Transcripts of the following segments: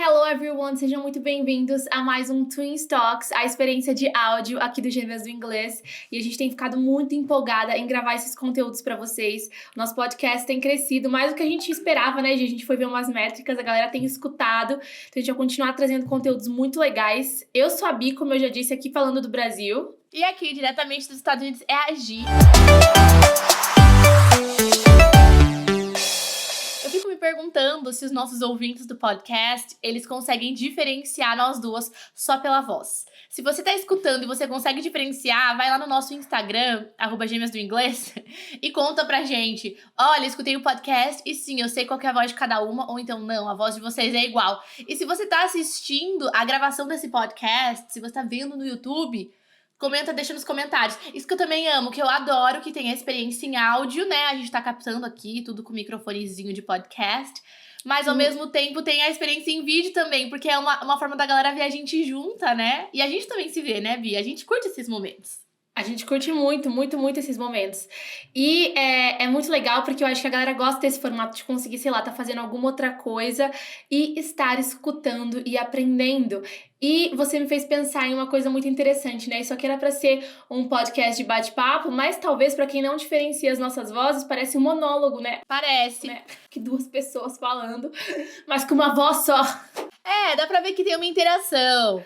Hello everyone, sejam muito bem-vindos a mais um Twins Talks, a experiência de áudio aqui do Gêmeas do Inglês. E a gente tem ficado muito empolgada em gravar esses conteúdos pra vocês. O nosso podcast tem crescido mais do que a gente esperava, né, gente? A gente foi ver umas métricas, a galera tem escutado. Então a gente vai continuar trazendo conteúdos muito legais. Eu sou a Bi, como eu já disse, aqui falando do Brasil. E aqui, diretamente dos Estados Unidos, é a Gi. Eu fico me perguntando se os nossos ouvintes do podcast, eles conseguem diferenciar nós duas só pela voz. Se você tá escutando e você consegue diferenciar, vai lá no nosso Instagram, @gêmeasdoinglês, e conta pra gente. Olha, escutei o podcast e sim, eu sei qual que é a voz de cada uma, ou então não, a voz de vocês é igual. E se você tá assistindo a gravação desse podcast, se você tá vendo no YouTube, comenta, deixa nos comentários. Isso que eu também amo, que eu adoro que tem a experiência em áudio, né? A gente tá captando aqui tudo com microfonezinho de podcast. Mas ao mesmo tempo tem a experiência em vídeo também, porque é uma forma da galera ver a gente junta, né? E a gente também se vê, né, Bia? A gente curte esses momentos. A gente curte muito, muito, muito esses momentos. E é muito legal porque eu acho que a galera gosta desse formato de conseguir, sei lá, tá fazendo alguma outra coisa e estar escutando e aprendendo. E você me fez pensar em uma coisa muito interessante, né? Isso aqui era pra ser um podcast de bate-papo, mas talvez pra quem não diferencia as nossas vozes, parece um monólogo, né? Parece. Né? Que duas pessoas falando, mas com uma voz só. É, dá pra ver que tem uma interação.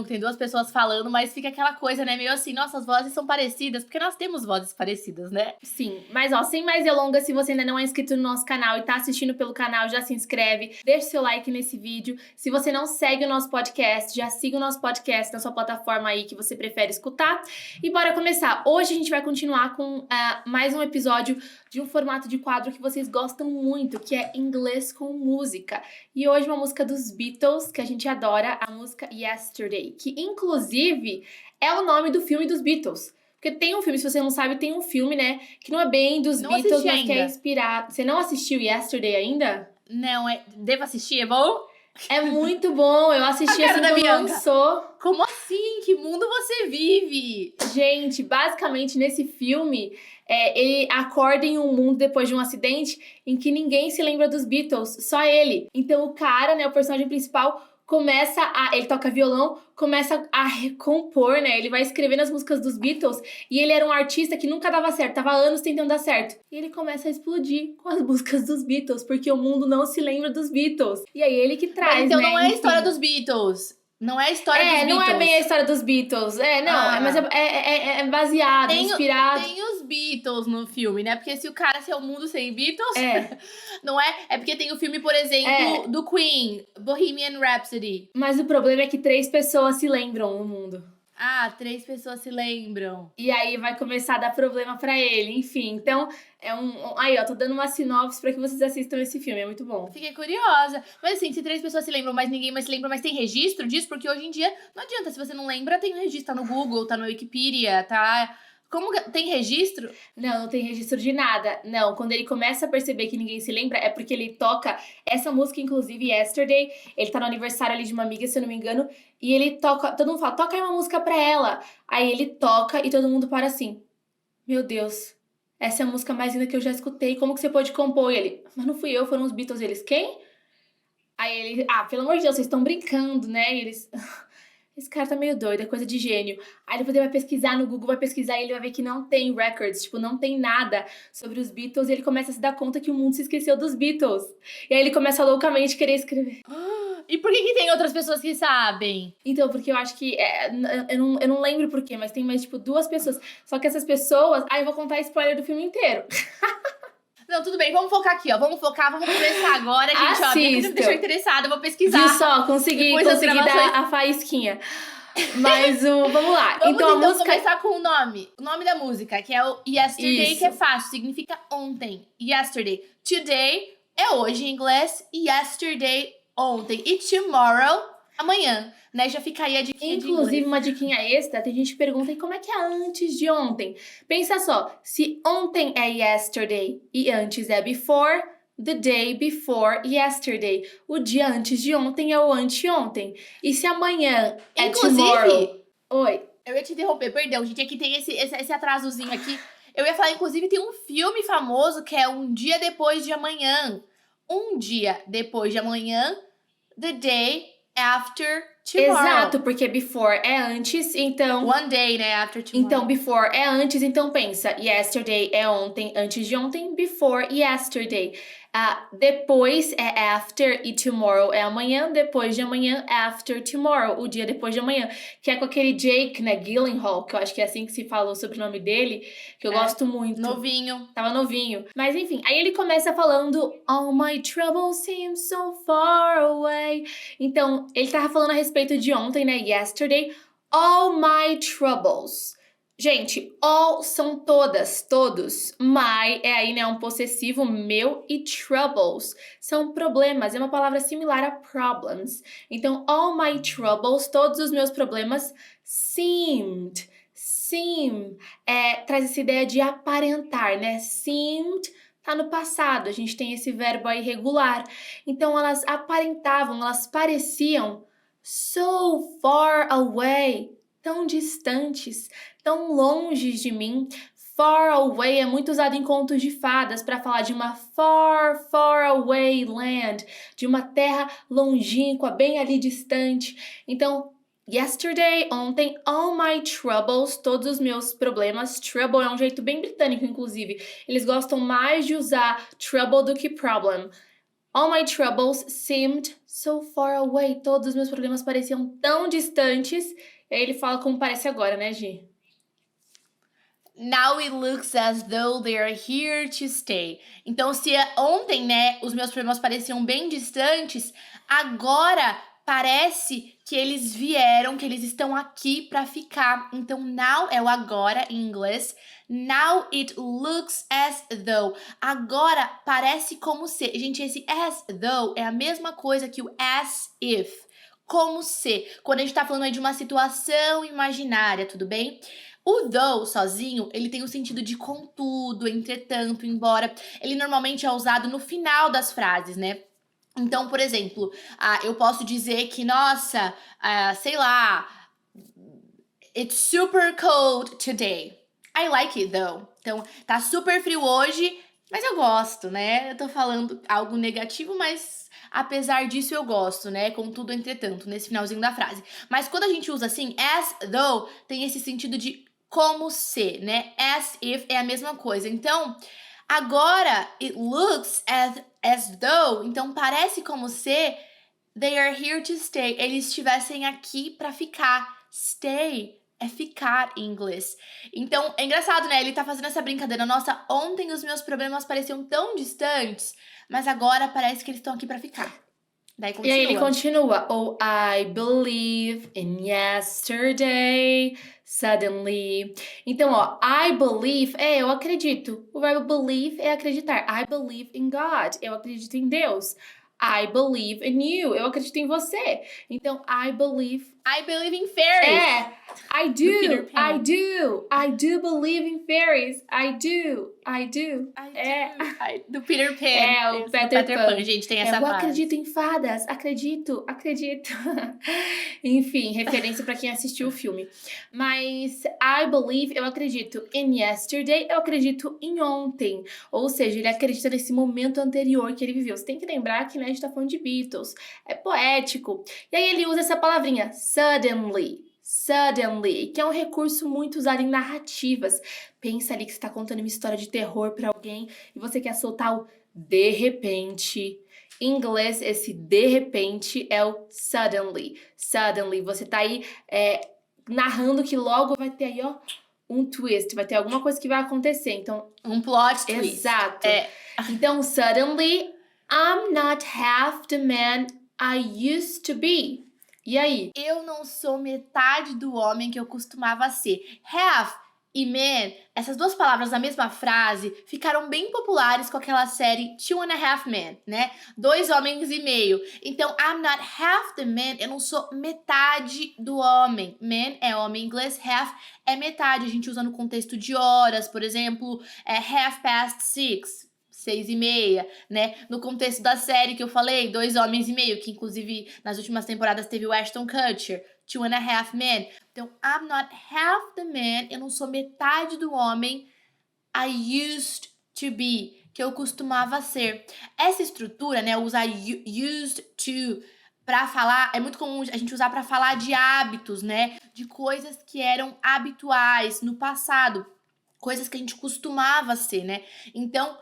Que tem duas pessoas falando, mas fica aquela coisa, né? Meio assim, nossas vozes são parecidas, porque nós temos vozes parecidas, né? Sim, mas ó, sem mais delongas, se você ainda não é inscrito no nosso canal e tá assistindo pelo canal, já se inscreve, deixa seu like nesse vídeo. Se você não segue o nosso podcast, já siga o nosso podcast na sua plataforma aí que você prefere escutar. E bora começar. Hoje a gente vai continuar com mais um episódio de um formato de quadro que vocês gostam muito, que é Inglês com Música. E hoje uma música dos Beatles, que a gente adora, a música Yesterday, que inclusive é o nome do filme dos Beatles. Porque tem um filme, se você não sabe, tem um filme, né, que não é bem dos Beatles, mas que é inspirado. Você não assistiu Yesterday ainda? Não, devo assistir, é bom? É muito bom, eu assisti assim quando lançou. Como assim? Que mundo você vive? Gente, basicamente nesse filme, ele acorda em um mundo depois de um acidente em que ninguém se lembra dos Beatles, só ele. Então o cara, né, o personagem principal, ele toca violão, começa a recompor, né? Ele vai escrevendo as músicas dos Beatles e ele era um artista que nunca dava certo, tava há anos tentando dar certo. E ele começa a explodir com as músicas dos Beatles, porque o mundo não se lembra dos Beatles. E aí ele que traz, mas então né? Não é a história dos Beatles. Não é a história dos Beatles. Não é bem a história dos Beatles. Mas é baseado, inspirado. Tem os Beatles no filme, né? Porque se é o mundo sem Beatles, não é? É porque tem o filme, por exemplo, do Queen, Bohemian Rhapsody. Mas o problema é que 3 pessoas se lembram no mundo. 3 pessoas se lembram. E aí vai começar a dar problema pra ele, enfim. Então, aí, ó, tô dando uma sinopse pra que vocês assistam esse filme, é muito bom. Fiquei curiosa. Mas assim, se 3 pessoas se lembram, mas ninguém mais se lembra, mas tem registro disso? Porque hoje em dia, não adianta, se você não lembra, tem um registro, tá no Google, tá no Wikipedia, tá... Tem registro? Não tem registro de nada. Não, quando ele começa a perceber que ninguém se lembra, é porque ele toca essa música, inclusive, Yesterday. Ele tá no aniversário ali de uma amiga, se eu não me engano, e ele toca, todo mundo fala, toca aí uma música pra ela. Aí ele toca e todo mundo para assim, meu Deus, essa é a música mais linda que eu já escutei, como que você pode compor? E ele, mas não fui eu, foram os Beatles. Eles, quem? Aí ele, pelo amor de Deus, vocês estão brincando, né? E eles... Esse cara tá meio doido, é coisa de gênio. Aí depois ele vai pesquisar no Google, vai pesquisar e ele vai ver que não tem records, tipo, não tem nada sobre os Beatles. E ele começa a se dar conta que o mundo se esqueceu dos Beatles. E aí ele começa a loucamente querer escrever. E por que tem outras pessoas que sabem? Então, porque eu acho que... eu não lembro por quê, mas tem mais, tipo, 2 pessoas. Só que essas pessoas... eu vou contar spoiler do filme inteiro. Não, tudo bem, vamos focar aqui, ó. Vamos começar agora, gente. Assista. Ó, me deixou interessada, eu vou pesquisar. Viu só? Consegui dar a faísquinha. Mas vamos lá. Vamos então a música... começar com o nome. O nome da música, que é o Yesterday, Isso. que é fácil, significa ontem. Yesterday. Today é hoje em inglês. Yesterday, ontem. E tomorrow, amanhã. Né? Já fica aí a diquinha de inglês. Inclusive, uma diquinha extra, tem gente que pergunta, e como é que é antes de ontem? Pensa só, se ontem é yesterday e antes é before, the day before yesterday. O dia antes de ontem é o anteontem. E se amanhã é tomorrow... Oi. Eu ia te interromper, perdão, gente, aqui tem esse atrasozinho aqui. Eu ia falar, inclusive, tem um filme famoso que é Um Dia Depois de Amanhã. Um dia depois de amanhã the day after tomorrow. Exato, porque before é antes, então... One day, né, after tomorrow. Então, before é antes, então pensa, yesterday é ontem, antes de ontem, before yesterday. Depois é after e tomorrow é amanhã, depois de amanhã, after tomorrow, o dia depois de amanhã. Que é com aquele Jake, né, Gyllenhaal, que eu acho que é assim que se fala o sobrenome dele, que eu gosto muito. Novinho. Tava novinho. Mas enfim, aí ele começa falando All my troubles seem so far away. Então, ele tava falando a respeito de ontem, né, yesterday. All my troubles. Gente, all são todas, todos. My é aí, né, um possessivo meu e troubles são problemas, é uma palavra similar a problems. Então, all my troubles, todos os meus problemas, seemed, traz essa ideia de aparentar, né? Seemed tá no passado, a gente tem esse verbo aí regular. Então, elas aparentavam, elas pareciam so far away, tão distantes, tão longe de mim. Far away é muito usado em contos de fadas para falar de uma far, far away land, de uma terra longínqua, bem ali distante. Então, yesterday, ontem, all my troubles, todos os meus problemas. Trouble é um jeito bem britânico, inclusive. Eles gostam mais de usar trouble do que problem. All my troubles seemed so far away. Todos os meus problemas pareciam tão distantes. E aí ele fala como parece agora, né, Gi? Now it looks as though they are here to stay. Então, se ontem, né, os meus problemas pareciam bem distantes, agora parece que eles vieram, que eles estão aqui para ficar. Então, now é o agora em inglês. Now it looks as though. Agora parece como se. Gente, esse as though é a mesma coisa que o as if. Como se. Quando a gente tá falando aí de uma situação imaginária, tudo bem? O though sozinho, ele tem o sentido de contudo, entretanto, embora. Ele normalmente é usado no final das frases, né? Então, por exemplo, eu posso dizer que, nossa, sei lá, it's super cold today. I like it, though. Então, tá super frio hoje, mas eu gosto, né? Eu tô falando algo negativo, mas apesar disso eu gosto, né? Contudo, entretanto, nesse finalzinho da frase. Mas quando a gente usa assim, as though, tem esse sentido de como se, né? As if é a mesma coisa. Então, agora, it looks as though, então parece como se they are here to stay. Eles estivessem aqui pra ficar. Stay é ficar em inglês. Então, é engraçado, né? Ele tá fazendo essa brincadeira. Nossa, ontem os meus problemas pareciam tão distantes, mas agora parece que eles estão aqui pra ficar. Daí E continua. aí ele continua. Oh, I believe in yesterday, suddenly. Então, ó, I believe é eu acredito. O verbo believe é acreditar. I believe in God. Eu acredito em Deus. I believe in you. Eu acredito em você. Então, I believe in fairies. I Peter Pan. I do believe in fairies. I do. Do Peter Pan. O Peter Pan. Gente, tem essa Eu frase. acredito em fadas. Acredito. Enfim, referência pra quem assistiu o filme. Mas I believe, eu acredito. In yesterday, eu acredito em ontem. Ou seja, ele acredita nesse momento anterior que ele viveu. Você tem que lembrar que, né, a gente tá falando de Beatles. É poético. E aí ele usa essa palavrinha, suddenly, que é um recurso muito usado em narrativas. Pensa ali que você tá contando uma história de terror pra alguém e você quer soltar o de repente. Em inglês, esse de repente é o suddenly. Suddenly, você tá aí narrando que logo vai ter aí, ó, um twist, vai ter alguma coisa que vai acontecer. Então, um plot twist. Exato. Então, suddenly, I'm not half the man I used to be. E aí? Eu não sou metade do homem que eu costumava ser. Half e man, essas duas palavras na mesma frase, ficaram bem populares com aquela série Two and a Half Men, né? 2 homens e meio. Então, I'm not half the man, eu não sou metade do homem. Man é homem em inglês, half é metade. A gente usa no contexto de horas, por exemplo, 6:30. 6:30, né? No contexto da série que eu falei, 2 homens e meio, que inclusive nas últimas temporadas teve o Ashton Kutcher, Two and a Half Men. Então, I'm not half the man, eu não sou metade do homem I used to be, que eu costumava ser. Essa estrutura, né, usar used to pra falar, é muito comum a gente usar pra falar de hábitos, né? De coisas que eram habituais no passado, coisas que a gente costumava ser, né? Então,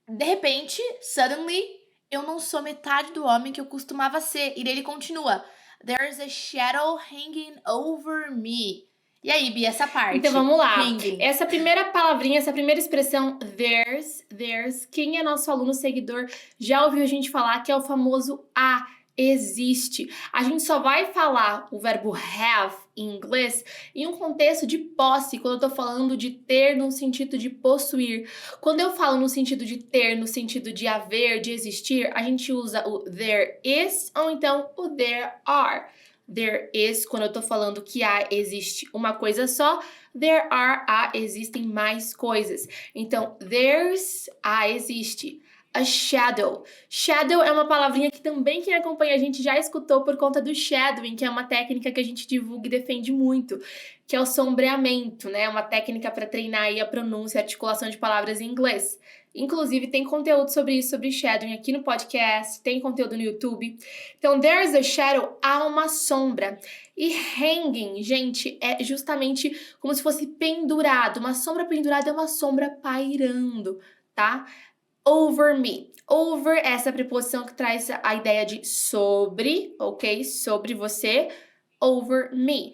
de repente, suddenly, eu não sou metade do homem que eu costumava ser. E daí ele continua: There's a shadow hanging over me. E aí, Bia, essa parte? Então vamos lá. Hanging. Essa primeira palavrinha, essa primeira expressão, there's, quem é nosso aluno seguidor já ouviu a gente falar que é o famoso a, existe. A gente só vai falar o verbo have em inglês em um contexto de posse, quando eu tô falando de ter no sentido de possuir. Quando eu falo no sentido de ter, no sentido de haver, de existir, a gente usa o there is ou então o there are. There is, quando eu tô falando que há, existe uma coisa só. There are, existem mais coisas. Então, there's, existe. A shadow. Shadow é uma palavrinha que também quem acompanha a gente já escutou por conta do shadowing, que é uma técnica que a gente divulga e defende muito, que é o sombreamento, né? Uma técnica para treinar aí a pronúncia e articulação de palavras em inglês. Inclusive, tem conteúdo sobre isso, sobre shadowing aqui no podcast, tem conteúdo no YouTube. Então, there's a shadow, há uma sombra. E hanging, gente, é justamente como se fosse pendurado. Uma sombra pendurada é uma sombra pairando, tá? Over me. Over é essa preposição que traz a ideia de sobre, ok? Sobre você. Over me.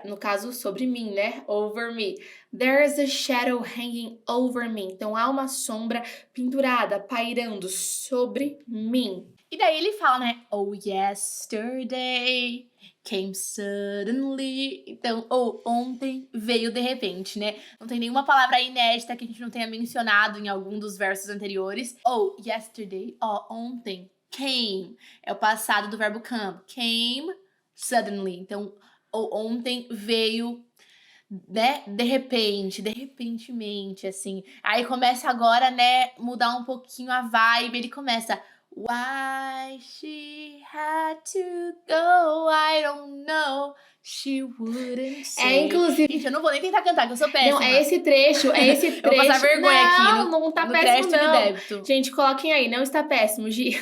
No caso, sobre mim, né? Over me. There's a shadow hanging over me. Então, há uma sombra pendurada, pairando sobre mim. E daí ele fala, né? Oh, yesterday came suddenly. Então, ontem veio de repente, né? Não tem nenhuma palavra inédita que a gente não tenha mencionado em algum dos versos anteriores. Oh, yesterday. Ontem. Came. É o passado do verbo come. Came suddenly. Então, ontem veio, né? De repente, repentemente, assim. Aí começa agora, né? Mudar um pouquinho a vibe. Ele começa... Why she had to go, I don't know. She wouldn't say. Inclusive... Gente, eu não vou nem tentar cantar, que eu sou péssima. Não, é esse trecho. Eu vou passar vergonha aqui não tá no péssimo, crédito não. do débito. Gente, coloquem aí, não está péssimo, Gi.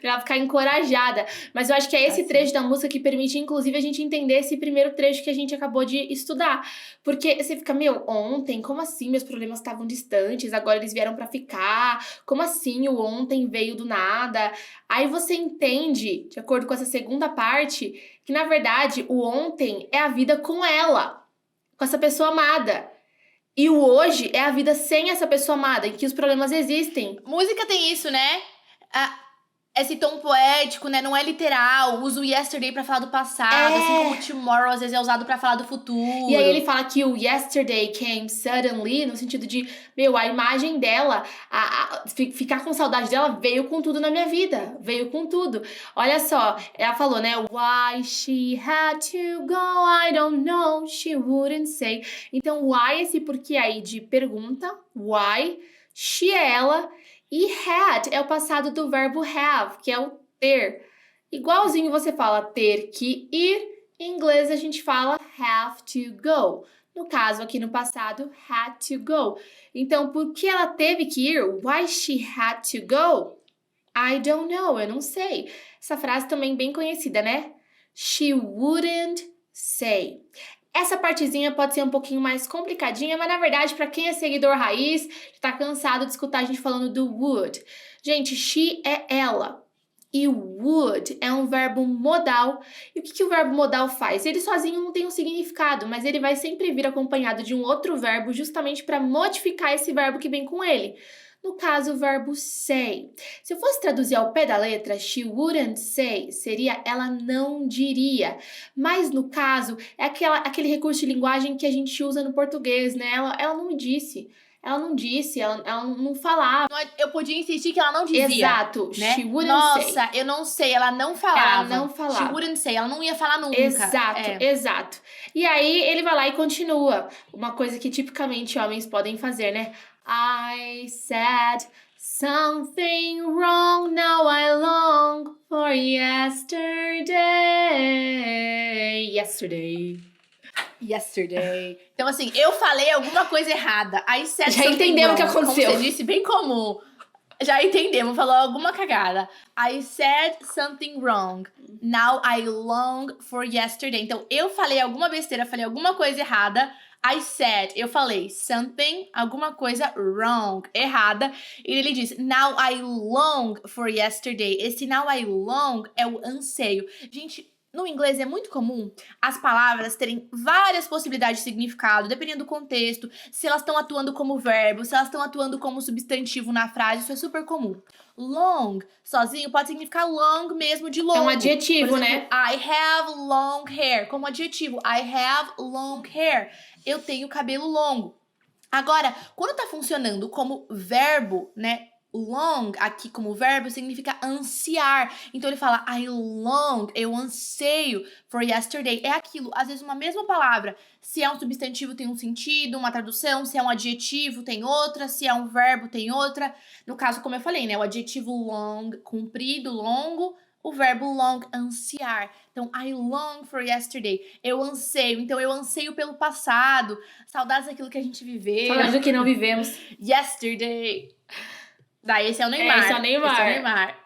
Pra ela ficar encorajada. Mas eu acho que é esse trecho da música que permite, inclusive, a gente entender esse primeiro trecho que a gente acabou de estudar. Porque você fica, ontem, como assim meus problemas estavam distantes, agora eles vieram pra ficar? Como assim o ontem veio do nada? Aí você entende, de acordo com essa segunda parte, que na verdade o ontem é a vida com ela, com essa pessoa amada. E o hoje é a vida sem essa pessoa amada, em que os problemas existem. Música tem isso, né? Esse tom poético, né? Não é literal. Usa o yesterday pra falar do passado, assim como o tomorrow às vezes é usado pra falar do futuro. E aí ele fala que o yesterday came suddenly, no sentido de, a imagem dela, ficar com saudade dela veio com tudo na minha vida. Veio com tudo. Olha só, ela falou, né? Why she had to go, I don't know, she wouldn't say. Então, why, esse porquê aí de pergunta, why, she é ela, e had é o passado do verbo have, que é o ter. Igualzinho você fala ter que ir, em inglês a gente fala have to go. No caso, aqui no passado, had to go. Então, por que ela teve que ir? Why she had to go? I don't know, eu não sei. Essa frase também bem conhecida, né? She wouldn't say. Essa partezinha pode ser um pouquinho mais complicadinha, mas na verdade, para quem é seguidor raiz, tá cansado de escutar a gente falando do would. Gente, she é ela. E would é um verbo modal. E o que o verbo modal faz? Ele sozinho não tem um significado, mas ele vai sempre vir acompanhado de um outro verbo justamente para modificar esse verbo que vem com ele. No caso, o verbo say. Se eu fosse traduzir ao pé da letra, she wouldn't say, seria ela não diria. Mas no caso, é aquele recurso de linguagem que a gente usa no português, né? Ela não disse. Ela não disse, ela não falava. Eu podia insistir que ela não dizia. Exato. Né? She wouldn't say. Nossa, eu não sei, ela não falava. Ela não falava. She wouldn't say, ela não ia falar nunca. Exato. E aí, ele vai lá e continua. Uma coisa que tipicamente homens podem fazer, né? I said something wrong, now I long for yesterday. Então, assim, eu falei alguma coisa errada. Aí, já entendeu o que aconteceu. Como você disse, bem comum. Já entendemos, falou alguma cagada. I said something wrong. Now I long for yesterday. Então, eu falei alguma besteira, falei alguma coisa errada. I said, eu falei something, alguma coisa wrong, errada. E ele diz, now I long for yesterday. Esse now I long é o anseio. Gente, no inglês é muito comum as palavras terem várias possibilidades de significado, dependendo do contexto, se elas estão atuando como verbo, se elas estão atuando como substantivo na frase, isso é super comum. Long, sozinho, pode significar long mesmo de longo. É um adjetivo, Por exemplo, né? I have long hair, como adjetivo. I have long hair. Eu tenho cabelo longo. Agora, quando tá funcionando como verbo, né? Long, aqui como verbo, significa ansiar. Então ele fala, I long, eu anseio for yesterday. É aquilo, às vezes uma mesma palavra. Se é um substantivo tem um sentido, uma tradução. Se é um adjetivo tem outra. Se é um verbo tem outra. No caso, como eu falei, né? O adjetivo long, comprido, longo. O verbo long, ansiar. Então, I long for yesterday. Eu anseio. Então, eu anseio pelo passado. Saudades daquilo que a gente viveu. Saudades do que não vivemos. Yesterday. Daí esse é o Neymar. Esse é o Neymar. Esse é o Neymar.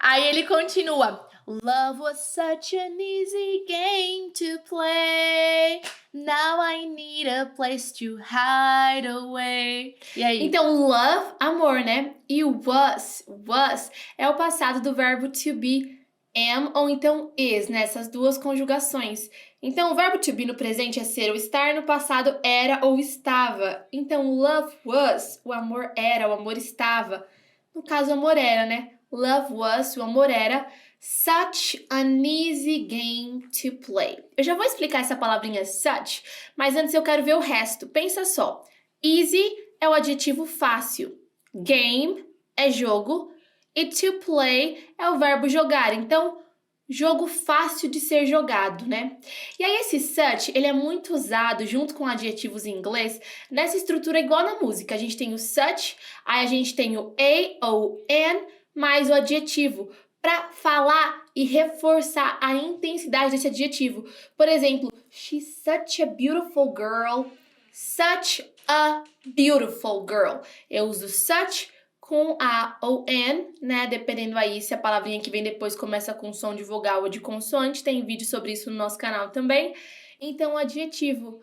Aí ele continua. Love was such an easy game to play. Now I need a place to hide away. E aí? Então, love, amor, né? E o was é o passado do verbo to be, am ou então is, né? Essas duas conjugações. Então, o verbo to be no presente é ser, o estar no passado era ou estava. Então, love was, o amor era, o amor estava. No caso, o amor era, né? Love was, o amor era. Such an easy game to play. Eu já vou explicar essa palavrinha such, mas antes eu quero ver o resto. Pensa só. Easy é o adjetivo fácil. Game é jogo. E to play é o verbo jogar. Então, jogo fácil de ser jogado, né? E aí esse such, ele é muito usado junto com adjetivos em inglês nessa estrutura igual na música. A gente tem o such, aí a gente tem o a ou an, mais o adjetivo, para falar e reforçar a intensidade desse adjetivo. Por exemplo, she's such a beautiful girl. Such a beautiful girl. Eu uso such com a ou an, né? Dependendo aí se a palavrinha que vem depois começa com som de vogal ou de consoante. Tem vídeo sobre isso no nosso canal também. Então, adjetivo.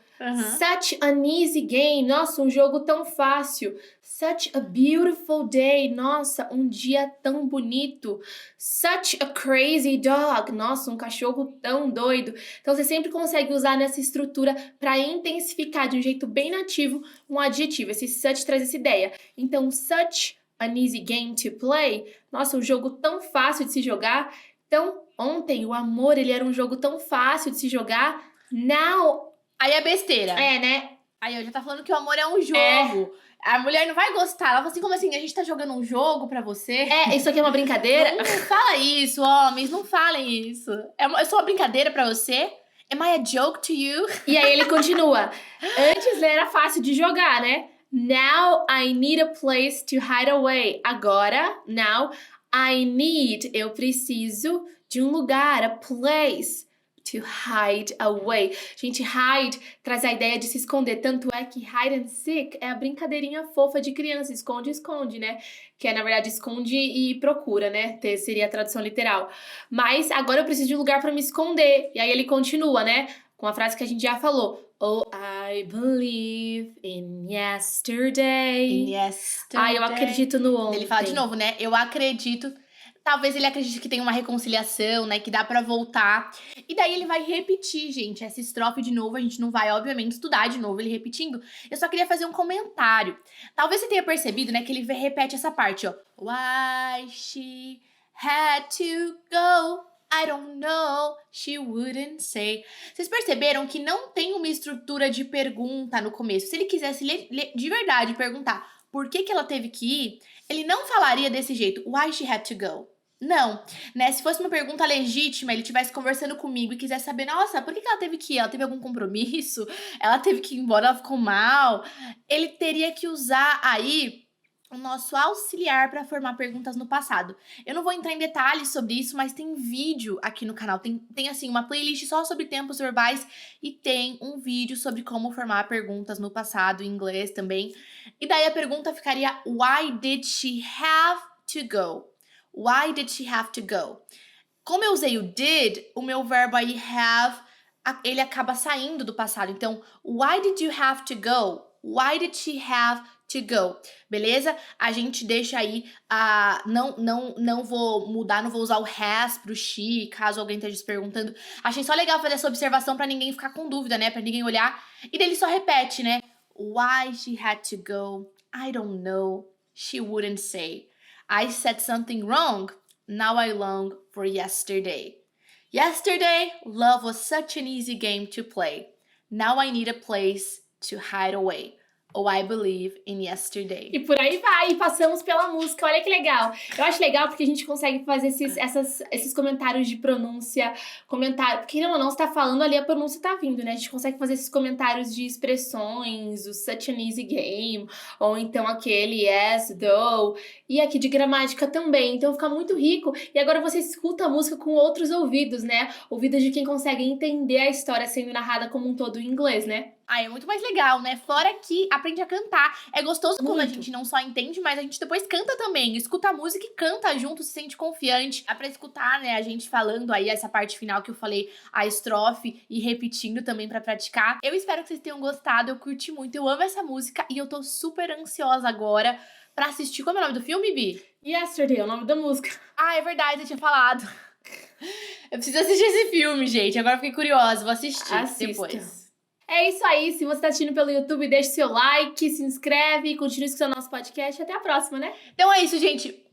Such an easy game. Nossa, um jogo tão fácil. Such a beautiful day. Nossa, um dia tão bonito. Such a crazy dog. Nossa, um cachorro tão doido. Então, você sempre consegue usar nessa estrutura para intensificar de um jeito bem nativo um adjetivo. Esse such traz essa ideia. Então, such an easy game to play. Nossa, um jogo tão fácil de se jogar. Então, ontem o amor, ele era um jogo tão fácil de se jogar. Now... Aí é besteira. É, né? Aí eu já tá falando que o amor é um jogo. A mulher não vai gostar. Ela fala assim, como assim? A gente tá jogando um jogo pra você? Isso aqui é uma brincadeira? Não fala isso, homens. Não falem isso. É só uma brincadeira pra você? Am I a joke to you? E aí ele continua. Antes era fácil de jogar, né? Now I need a place to hide away. Agora, now, I need, eu preciso de um lugar, a place to hide away. Gente, hide traz a ideia de se esconder. Tanto é que hide and seek é a brincadeirinha fofa de criança. Esconde, esconde, né? Que é, na verdade, esconde e procura, né? Seria a tradução literal. Mas agora eu preciso de um lugar para me esconder. E aí ele continua, né? Com a frase que a gente já falou. Oh, I believe in yesterday. Eu acredito no ontem. Ele fala de novo, né? Eu acredito. Talvez ele acredite que tem uma reconciliação, né? Que dá pra voltar. E daí ele vai repetir, gente, essa estrofe de novo. A gente não vai, obviamente, estudar de novo ele repetindo. Eu só queria fazer um comentário. Talvez você tenha percebido, né? Que ele repete essa parte, ó. Why she had to go, I don't know, she wouldn't say. Vocês perceberam que não tem uma estrutura de pergunta no começo? Se ele quisesse de verdade perguntar por que ela teve que ir, ele não falaria desse jeito. Why she had to go? Não, né? Se fosse uma pergunta legítima, ele estivesse conversando comigo e quisesse saber, nossa, por que ela teve que ir? Ela teve algum compromisso? Ela teve que ir embora, ela ficou mal? Ele teria que usar aí o nosso auxiliar para formar perguntas no passado. Eu não vou entrar em detalhes sobre isso, mas tem vídeo aqui no canal. Tem assim, uma playlist só sobre tempos verbais e tem um vídeo sobre como formar perguntas no passado, em inglês também. E daí a pergunta ficaria, why did she have to go? Why did she have to go? Como eu usei o did, o meu verbo aí have, ele acaba saindo do passado. Então, why did you have to go? Why did she have to go? Beleza? A gente deixa aí, não vou mudar, não vou usar o has pro she, caso alguém esteja se perguntando. Achei só legal fazer essa observação pra ninguém ficar com dúvida, né? Pra ninguém olhar. E daí ele só repete, né? Why she had to go? I don't know. She wouldn't say. I said something wrong. Now I long for yesterday. Yesterday, love was such an easy game to play. Now I need a place to hide away. Oh, I believe in yesterday. E por aí vai, e passamos pela música. Olha que legal. Eu acho legal porque a gente consegue fazer esses comentários de pronúncia, porque não, você tá falando ali, a pronúncia tá vindo, né? A gente consegue fazer esses comentários de expressões, o such an easy game, ou então aquele yes, though, e aqui de gramática também. Então fica muito rico. E agora você escuta a música com outros ouvidos, né? Ouvidos de quem consegue entender a história sendo narrada como um todo em inglês, né? É muito mais legal, né? Fora que aprende a cantar. É gostoso quando a Muito. gente não só entende, mas a gente depois canta também. Escuta a música e canta junto, se sente confiante. Dá pra escutar, né, a gente falando aí essa parte final que eu falei, a estrofe, e repetindo também pra praticar. Eu espero que vocês tenham gostado, eu curti muito, eu amo essa música e eu tô super ansiosa agora pra assistir. Como é o nome do filme, Bi? Yesterday é o nome da música. Ah, é verdade, eu tinha falado. Eu preciso assistir esse filme, gente. Agora eu fiquei curiosa, vou assistir depois. É isso aí, se você tá assistindo pelo YouTube, deixe seu like, se inscreve, continue escutando nosso podcast. Até a próxima, né? Então é isso, gente.